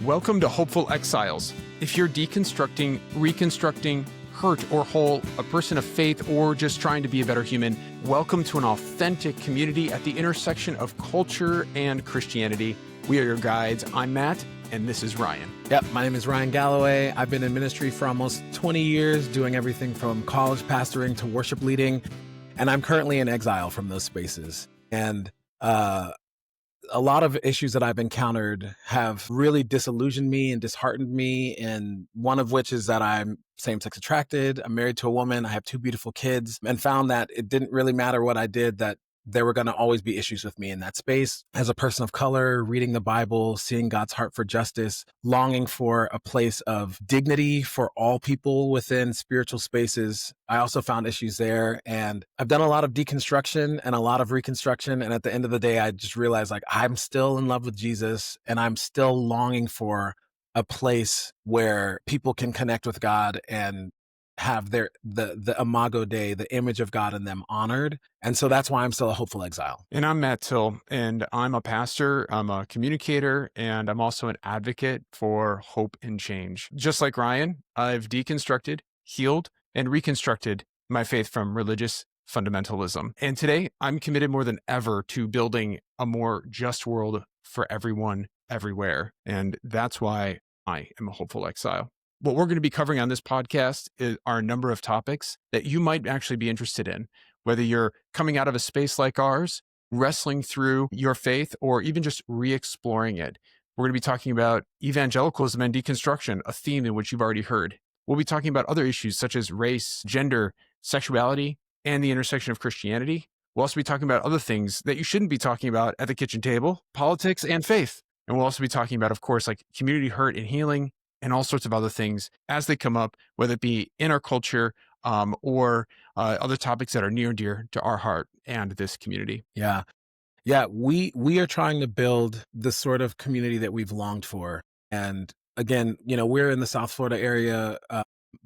Welcome to Hopeful Exiles. If you're deconstructing, reconstructing, hurt or whole, a person of faith, or just trying to be a better human, welcome to an authentic community at the intersection of culture and Christianity. We are your guides. I'm Matt, and this is Ryan. Yep, my name is Ryan Galloway. I've been in ministry for almost 20 years, doing everything from college pastoring to worship leading, and I'm currently in exile from those spaces. And a lot of issues that I've encountered have really disillusioned me and disheartened me, and one of which is that I'm same-sex attracted, I'm married to a woman, I have 2 beautiful kids, and found that it didn't really matter what I did, that there were going to always be issues with me in that space. As a person of color, reading the Bible, seeing God's heart for justice, longing for a place of dignity for all people within spiritual spaces, I also found issues there. And I've done a lot of deconstruction and a lot of reconstruction. And at the end of the day, I just realized I'm still in love with Jesus, and I'm still longing for a place where people can connect with God and have the imago Dei, the image of God in them, honored. And so that's why I'm still a hopeful exile. And I'm Matt Till, and I'm a pastor, I'm a communicator, and I'm also an advocate for hope and change. Just like Ryan, I've deconstructed, healed, and reconstructed my faith from religious fundamentalism. And today, I'm committed more than ever to building a more just world for everyone, everywhere. And that's why I am a hopeful exile. What we're going to be covering on this podcast are a number of topics that you might actually be interested in, whether you're coming out of a space like ours, wrestling through your faith, or even just re-exploring it. We're going to be talking about evangelicalism and deconstruction, a theme in which you've already heard. We'll be talking about other issues such as race, gender, sexuality, and the intersection of Christianity. We'll also be talking about other things that you shouldn't be talking about at the kitchen table, politics and faith. And we'll also be talking about, of course, like community hurt and healing, and all sorts of other things as they come up, whether it be in our culture or other topics that are near and dear to our heart and this community. Yeah. We are trying to build the sort of community that we've longed for. And again, we're in the South Florida area,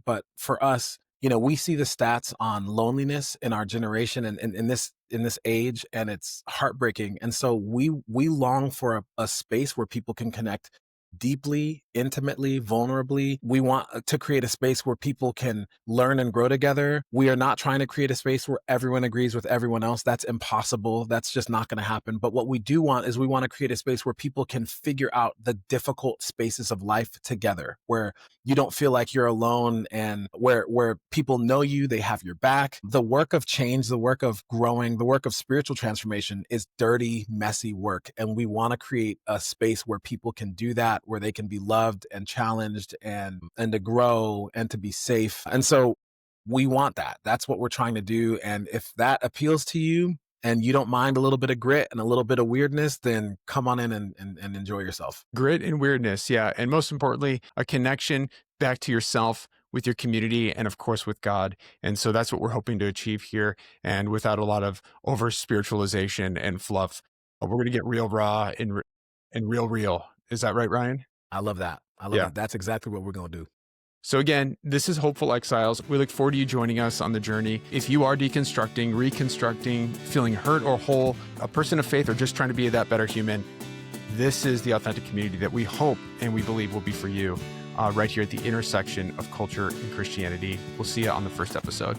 but for us, we see the stats on loneliness in our generation and in this age, and it's heartbreaking. And so we long for a space where people can connect deeply, intimately, vulnerably. We want to create a space where people can learn and grow together. We are not trying to create a space where everyone agrees with everyone else. That's impossible. That's just not going to happen. But what we do want is we want to create a space where people can figure out the difficult spaces of life together, where you don't feel like you're alone, and where people know you, they have your back. The work of change, the work of growing, the work of spiritual transformation is dirty, messy work. And we want to create a space where people can do that, where they can be loved and challenged and to grow and to be safe. And so we want that. That's what we're trying to do. And if that appeals to you and you don't mind a little bit of grit and a little bit of weirdness, then come on in and enjoy yourself. Grit and weirdness, yeah. And most importantly, a connection back to yourself, with your community, and of course with God. And so that's what we're hoping to achieve here, and without a lot of over spiritualization and fluff. We're going to get real raw and real. Is that right, Ryan? I love that. That. That's exactly what we're going to do. So again, this is Hopeful Exiles. We look forward to you joining us on the journey. If you are deconstructing, reconstructing, feeling hurt or whole, a person of faith, or just trying to be that better human, this is the authentic community that we hope and we believe will be for you, right here at the intersection of culture and Christianity. We'll see you on the first episode.